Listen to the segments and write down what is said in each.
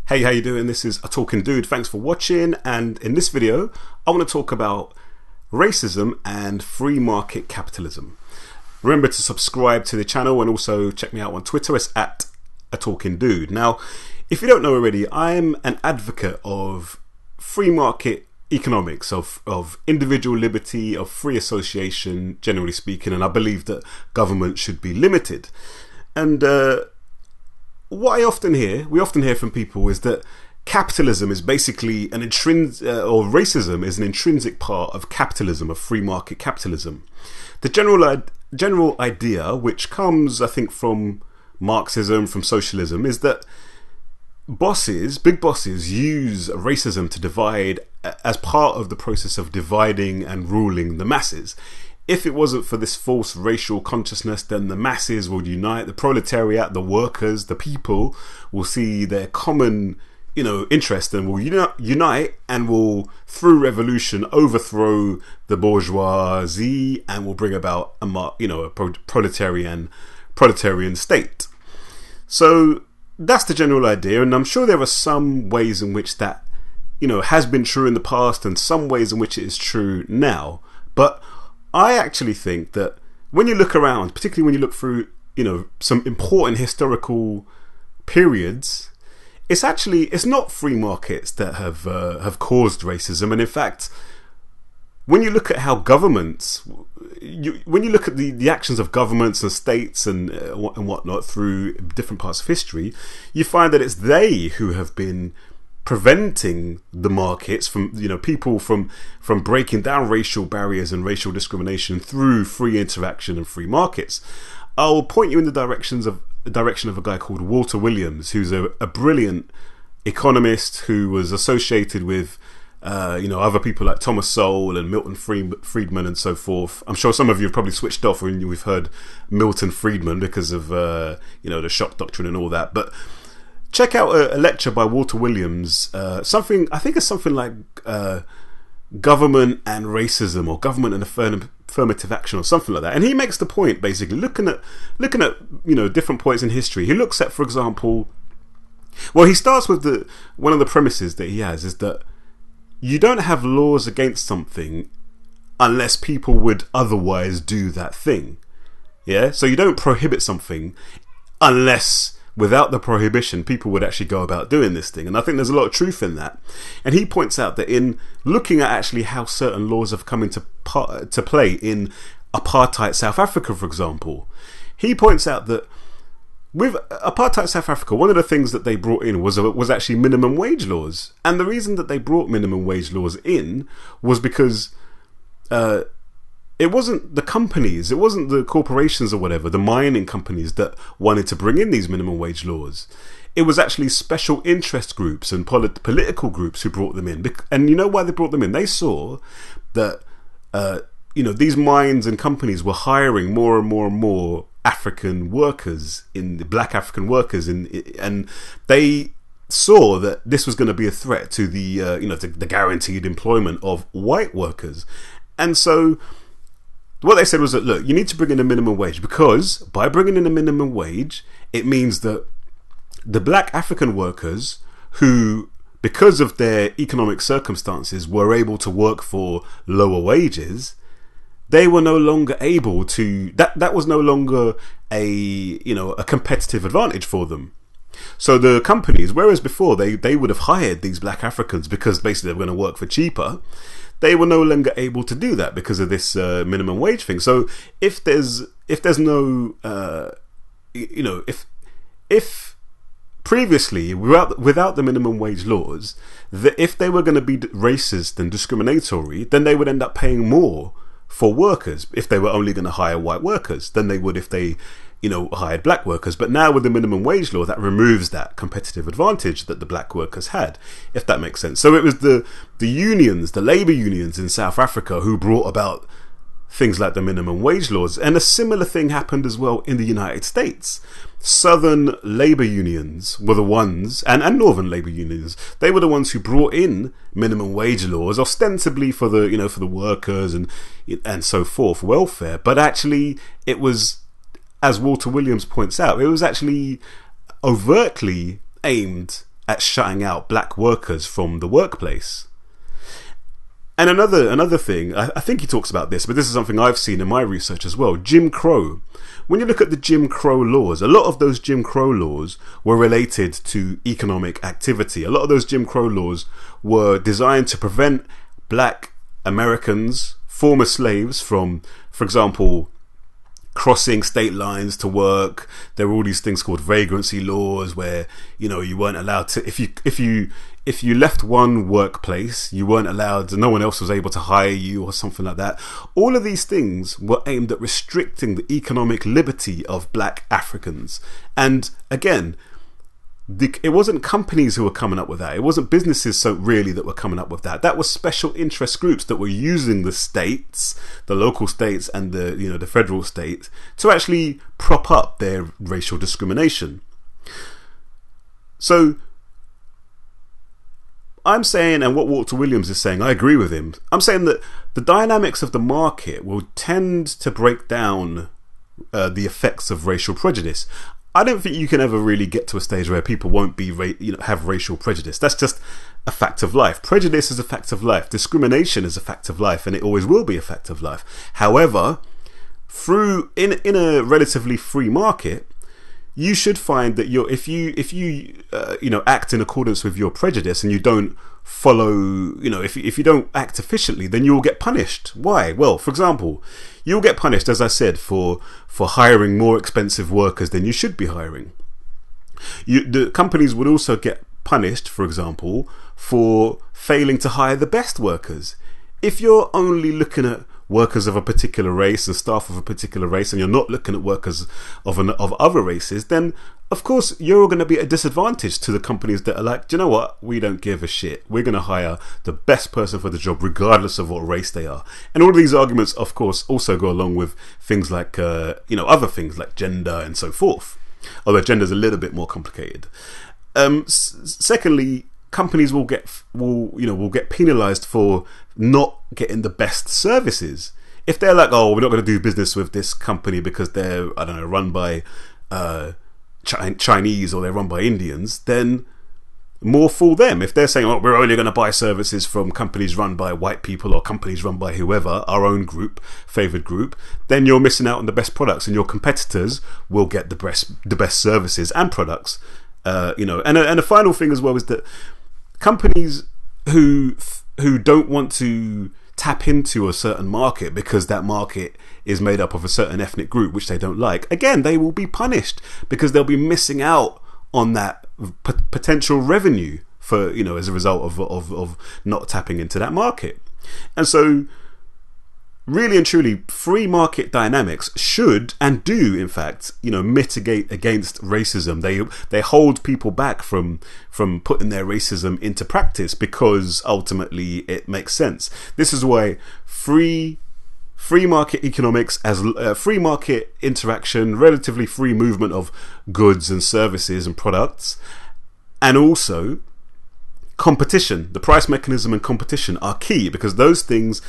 Hey, how you doing? This is AtalkingDude. Thanks for watching. And in this video, I want to talk about racism and free market capitalism. Remember to subscribe to the channel and also check me out on Twitter. It's at AtalkingDude. Now, if you don't know already, I'm an advocate of free market economics, of individual liberty, of free association, generally speaking, and I believe that government should be limited. And what we often hear from people is that capitalism is basically an intrinsic, or racism is an intrinsic part of capitalism, of free market capitalism. The general idea, which comes, I think, from Marxism, from socialism, is that big bosses use racism to divide as part of the process of dividing and ruling the masses. If it wasn't for this false racial consciousness, then the masses would unite. The proletariat, the workers, the people will see their common, interest and will unite and will, through revolution, overthrow the bourgeoisie and will bring about a proletarian state. So that's the general idea, and I'm sure there are some ways in which that, has been true in the past and some ways in which it is true now. But I actually think that when you look around, particularly when you look through, some important historical periods, it's not free markets that have caused racism. And in fact, when you look at how governments, when you look at the actions of governments and states and whatnot through different parts of history, you find that it's they who have been preventing the markets from, people from breaking down racial barriers and racial discrimination through free interaction and free markets. I'll point you in the direction of a guy called Walter Williams, who's a brilliant economist who was associated with other people like Thomas Sowell and Milton Friedman and so forth. I'm sure some of you have probably switched off when you've heard Milton Friedman because of the shock doctrine and all that. But check out a lecture by Walter Williams, something like government and racism, or government and affirmative action, or something like that. And he makes the point, basically, looking at different points in history. He looks at, for example, he starts with one of the premises that he has is that you don't have laws against something unless people would otherwise do that thing. Yeah, so you don't prohibit something unless, without the prohibition, people would actually go about doing this thing. And I think there's a lot of truth in that. And he points out that in looking at actually how certain laws have come into to play in apartheid South Africa, for example, he points out that with apartheid South Africa, one of the things that they brought in was actually minimum wage laws. And the reason that they brought minimum wage laws in was because it wasn't the companies, it wasn't the corporations or whatever, the mining companies that wanted to bring in these minimum wage laws. It was actually special interest groups and political groups who brought them in. And you know why they brought them in? They saw that, these mines and companies were hiring more and more and more African workers, black African workers, and they saw that this was going to be a threat to the guaranteed employment of white workers. And so what they said was that, look, you need to bring in a minimum wage, because by bringing in a minimum wage, it means that the black African workers who, because of their economic circumstances, were able to work for lower wages, they were no longer able to, that was no longer a competitive advantage for them. So the companies, whereas before they would have hired these black Africans because basically they were going to work for cheaper, they were no longer able to do that because of this minimum wage thing. So if there's no, if previously without the minimum wage laws, if they were going to be racist and discriminatory, then they would end up paying more for workers if they were only going to hire white workers than they would if they hired black workers. But now with the minimum wage law, that removes that competitive advantage that the black workers had, if that makes sense. So it was the unions, the labour unions in South Africa, who brought about things like the minimum wage laws. And a similar thing happened as well in the United States. Southern labour unions were the ones, and northern labour unions, they were the ones who brought in minimum wage laws, ostensibly for the workers and so forth, welfare. But actually, it was, as Walter Williams points out, it was actually overtly aimed at shutting out black workers from the workplace. And another thing, I think he talks about this, but this is something I've seen in my research as well, Jim Crow. When you look at the Jim Crow laws, a lot of those Jim Crow laws were related to economic activity. A lot of those Jim Crow laws were designed to prevent black Americans, former slaves, from, for example, crossing state lines to work. There were all these things called vagrancy laws where, you know, you weren't allowed to, if you left one workplace, you weren't allowed, no one else was able to hire you or something like that. All of these things were aimed at restricting the economic liberty of black Africans. And again, it wasn't companies who were coming up with that. It wasn't businesses that were coming up with that. That was special interest groups that were using the states, the local states and the federal states to actually prop up their racial discrimination. So I'm saying, and what Walter Williams is saying, I agree with him. I'm saying that the dynamics of the market will tend to break down the effects of racial prejudice. I don't think you can ever really get to a stage where people won't be, have racial prejudice. That's just a fact of life. Prejudice is a fact of life. Discrimination is a fact of life, and it always will be a fact of life. However, in a relatively free market, you should find that if you act in accordance with your prejudice and you don't follow, if you don't act efficiently, then you will get punished. Why? Well, for example, you'll get punished, as I said, for hiring more expensive workers than you should be hiring. The companies would also get punished, for example, for failing to hire the best workers. If you're only looking at workers of a particular race and staff of a particular race, and you're not looking at workers of other races, then of course you're going to be at a disadvantage to the companies that are like, do you know what, we don't give a shit, we're going to hire the best person for the job regardless of what race they are. And all of these arguments of course also go along with things like other things like gender and so forth, although gender is a little bit more complicated. Secondly, companies will get penalized for not getting the best services. If they're like, oh, we're not going to do business with this company because they're, I don't know, run by Chinese or they're run by Indians, then more fool them. If they're saying, oh, we're only going to buy services from companies run by white people or companies run by whoever, our own group, favored group, then you're missing out on the best products, and your competitors will get the best services and products. And the final thing as well is that companies who don't want to tap into a certain market because that market is made up of a certain ethnic group which they don't like, again, they will be punished because they'll be missing out on that potential revenue for, as a result of not tapping into that market. And so really and truly, free market dynamics should and do, in fact, mitigate against racism. They hold people back from putting their racism into practice because ultimately it makes sense. This is why free market economics, as free market interaction, relatively free movement of goods and services and products, and also competition, the price mechanism and competition are key, because those things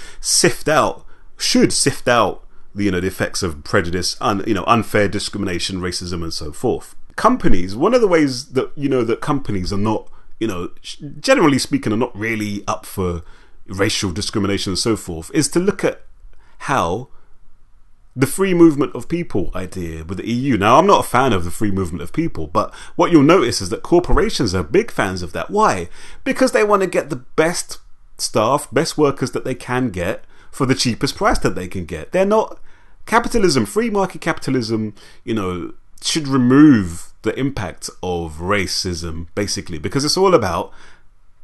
should sift out the effects of prejudice, unfair discrimination, racism, and so forth. Companies, one of the ways that that companies are not, generally speaking, are not really up for racial discrimination and so forth, is to look at how the free movement of people idea with the EU. Now, I'm not a fan of the free movement of people, but what you'll notice is that corporations are big fans of that. Why? Because they want to get the best staff, best workers that they can get for the cheapest price that they can get. They're not capitalism, free market capitalism, should remove the impact of racism, basically, because it's all about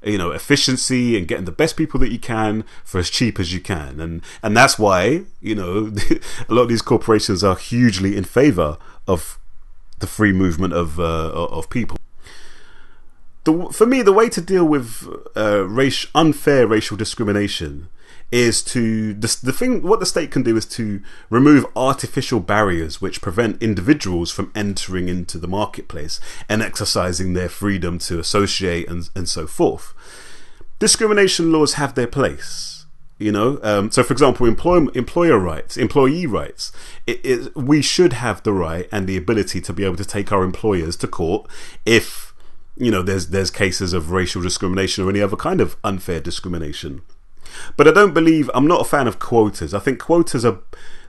efficiency and getting the best people that you can for as cheap as you can, and that's why a lot of these corporations are hugely in favor of the free movement of people. For me, the way to deal with unfair racial discrimination is what the state can do is to remove artificial barriers which prevent individuals from entering into the marketplace and exercising their freedom to associate and so forth. Discrimination laws have their place, so for example, employee rights, we should have the right and the ability to be able to take our employers to court if there's cases of racial discrimination or any other kind of unfair discrimination. But I'm not a fan of quotas. I think quotas are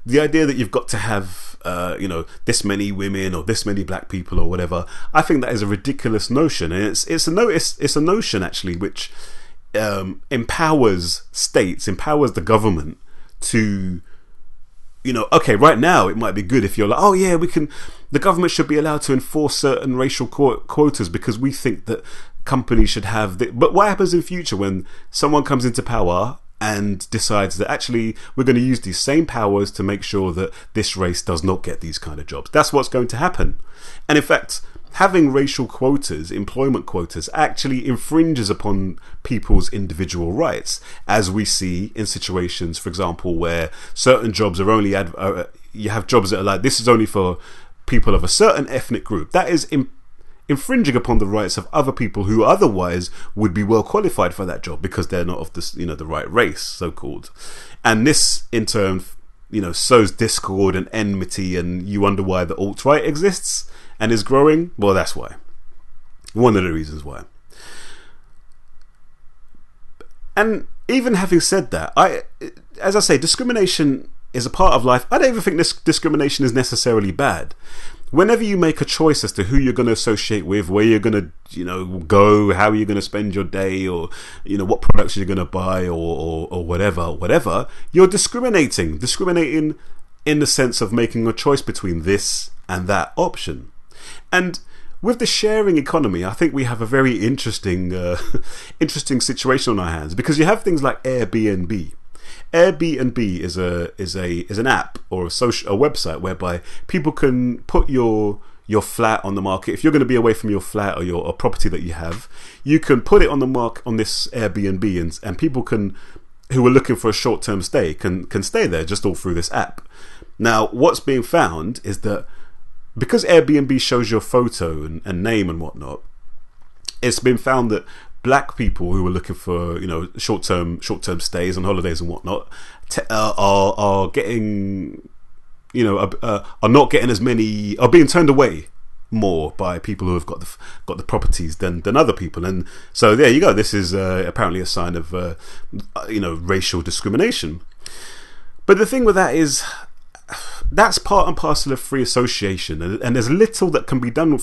the idea that you've got to have, this many women or this many black people or whatever. I think that is a ridiculous notion, and it's a notion actually which empowers the government to, okay, right now it might be good if you're like, oh yeah, the government should be allowed to enforce certain racial quotas because we think that companies should have but what happens in future when someone comes into power and decides that actually we're going to use these same powers to make sure that this race does not get these kind of jobs? That's what's going to happen. And in fact, having racial quotas, employment quotas, actually infringes upon people's individual rights, as we see in situations, for example, where certain jobs are only you have jobs that are like, this is only for people of a certain ethnic group. That is infringing upon the rights of other people who otherwise would be well qualified for that job because they're not of the right race, so called. And this in turn sows discord and enmity, and you wonder why the alt-right exists and is growing. Well, that's why. One of the reasons why. And even having said that, as I say, discrimination is a part of life. I don't even think this discrimination is necessarily bad. Whenever you make a choice as to who you're going to associate with, where you're going to, go, how you're going to spend your day, or, what products you're going to buy, or whatever, you're discriminating in the sense of making a choice between this and that option. And with the sharing economy, I think we have a very interesting situation on our hands, because you have things like Airbnb. Airbnb is an app or a website whereby people can put your flat on the market. If you're going to be away from your flat or your property that you have, you can put it on the market on this Airbnb, and people who are looking for a short-term stay can stay there just all through this app. Now, what's being found is that because Airbnb shows your photo and name and whatnot, it's been found that black people who are looking for short-term stays on holidays and whatnot are getting are not getting as many, are being turned away more by people who have got the properties than other people. And so there you go, this is apparently a sign of racial discrimination. But the thing with that is, that's part and parcel of free association, and there's little that can be done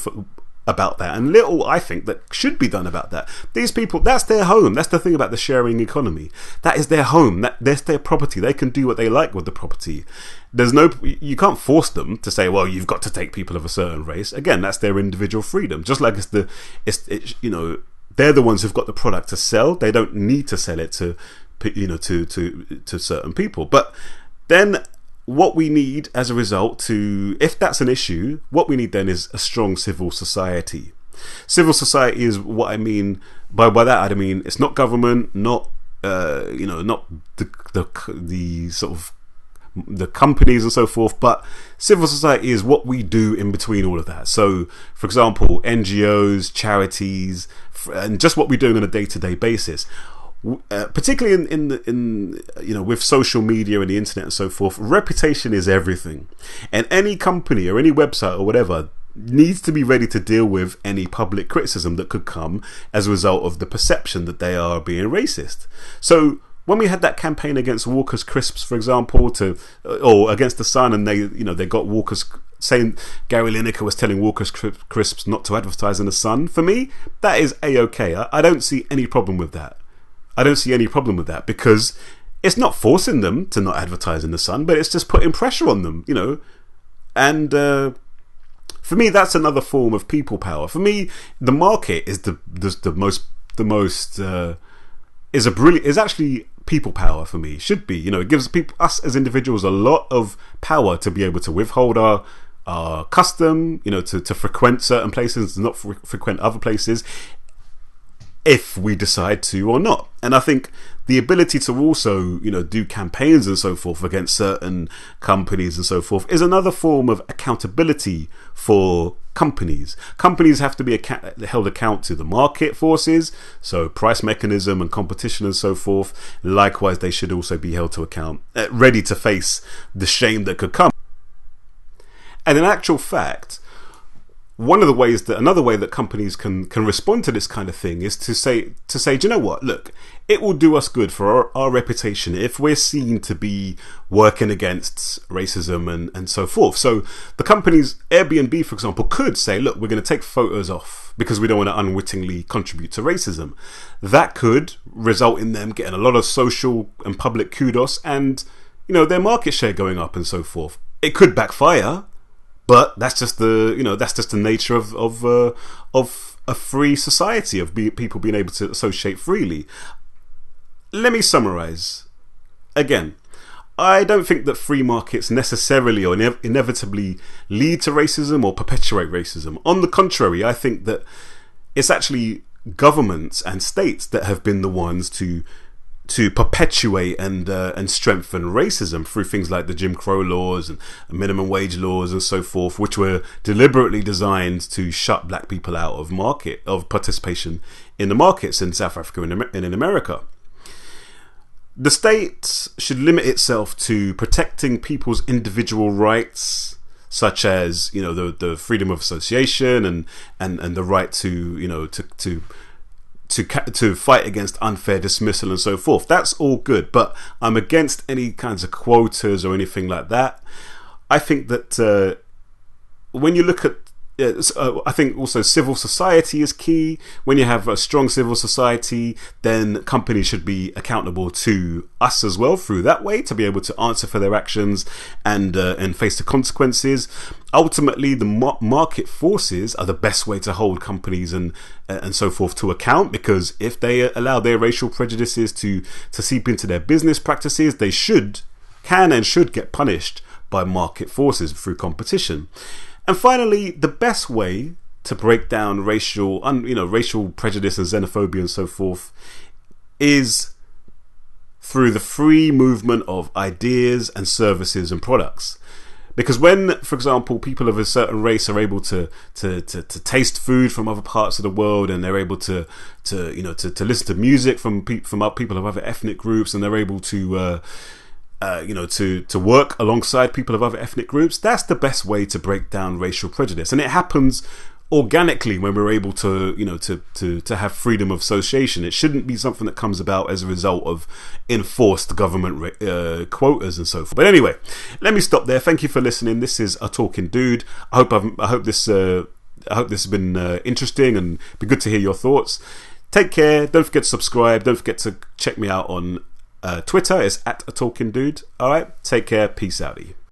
about that, and little I think that should be done about that. These people, that's their home. That's the thing about the sharing economy. That is their home. That's their property. They can do what they like with the property. You can't force them to say, well, you've got to take people of a certain race. Again, that's their individual freedom. Just like they're the ones who've got the product to sell. They don't need to sell it to certain people. But then what we need as a result if that's an issue, what we need then is a strong civil society. Civil society is what I mean by that. I mean, it's not government, not not the sort of the companies and so forth, but civil society is what we do in between all of that. So, for example, NGOs, charities, and just what we're doing on a day-to-day basis. Particularly in with social media and the internet and so forth, reputation is everything, and any company or any website or whatever needs to be ready to deal with any public criticism that could come as a result of the perception that they are being racist. So when we had that campaign against Walker's Crisps, for example, or against the Sun, and they got Walker's, saying Gary Lineker was telling Walker's Crisps not to advertise in the Sun, for me that is a-okay. I don't see any problem with that. Because it's not forcing them to not advertise in the Sun, but it's just putting pressure on them, And for me, that's another form of people power. For me, the market is is actually people power. For me, should be. It gives us as individuals a lot of power to be able to withhold our custom, to frequent certain places, to not frequent other places, if we decide to or not. And I think the ability to also do campaigns and so forth against certain companies and so forth is another form of accountability for companies. Companies have to be held account to the market forces, so price mechanism and competition and so forth. Likewise, they should also be held to account, ready to face the shame that could come. And in actual fact, another way that companies can respond to this kind of thing is to say, do you know what? Look, it will do us good for our reputation if we're seen to be working against racism and so forth. So the companies, Airbnb, for example, could say, look, we're going to take photos off because we don't want to unwittingly contribute to racism. That could result in them getting a lot of social and public kudos and, their market share going up and so forth. It could backfire. But that's just the nature of a free society, of people being able to associate freely. Let me summarize. Again, I don't think that free markets necessarily or inevitably lead to racism or perpetuate racism. On the contrary, I think that it's actually governments and states that have been the ones to perpetuate and strengthen racism through things like the Jim Crow laws and minimum wage laws and so forth, which were deliberately designed to shut black people out of participation in the markets in South Africa and in America. The state should limit itself to protecting people's individual rights, such as the freedom of association and the right to fight against unfair dismissal and so forth. That's all good, but I'm against any kinds of quotas or anything like that. I think that when you look at I think also civil society is key. When you have a strong civil society, then companies should be accountable to us as well through that way, to be able to answer for their actions and face the consequences. Ultimately, the market forces are the best way to hold companies and so forth to account, because if they allow their racial prejudices to seep into their business practices, they can and should get punished by market forces through competition. And finally, the best way to break down racial prejudice and xenophobia and so forth is through the free movement of ideas and services and products. Because when, for example, people of a certain race are able to taste food from other parts of the world, and they're able to listen to music from people of other ethnic groups, and they're able to work alongside people of other ethnic groups, that's the best way to break down racial prejudice. And it happens organically when we're able to have freedom of association. It shouldn't be something that comes about as a result of enforced government quotas and so forth. But anyway, let me stop there. Thank you for listening. This is A Talking Dude. I hope this has been interesting, and be good to hear your thoughts. Take care. Don't forget to subscribe. Don't forget to check me out on Twitter. Is @AtalkingDude. All right, take care. Peace out.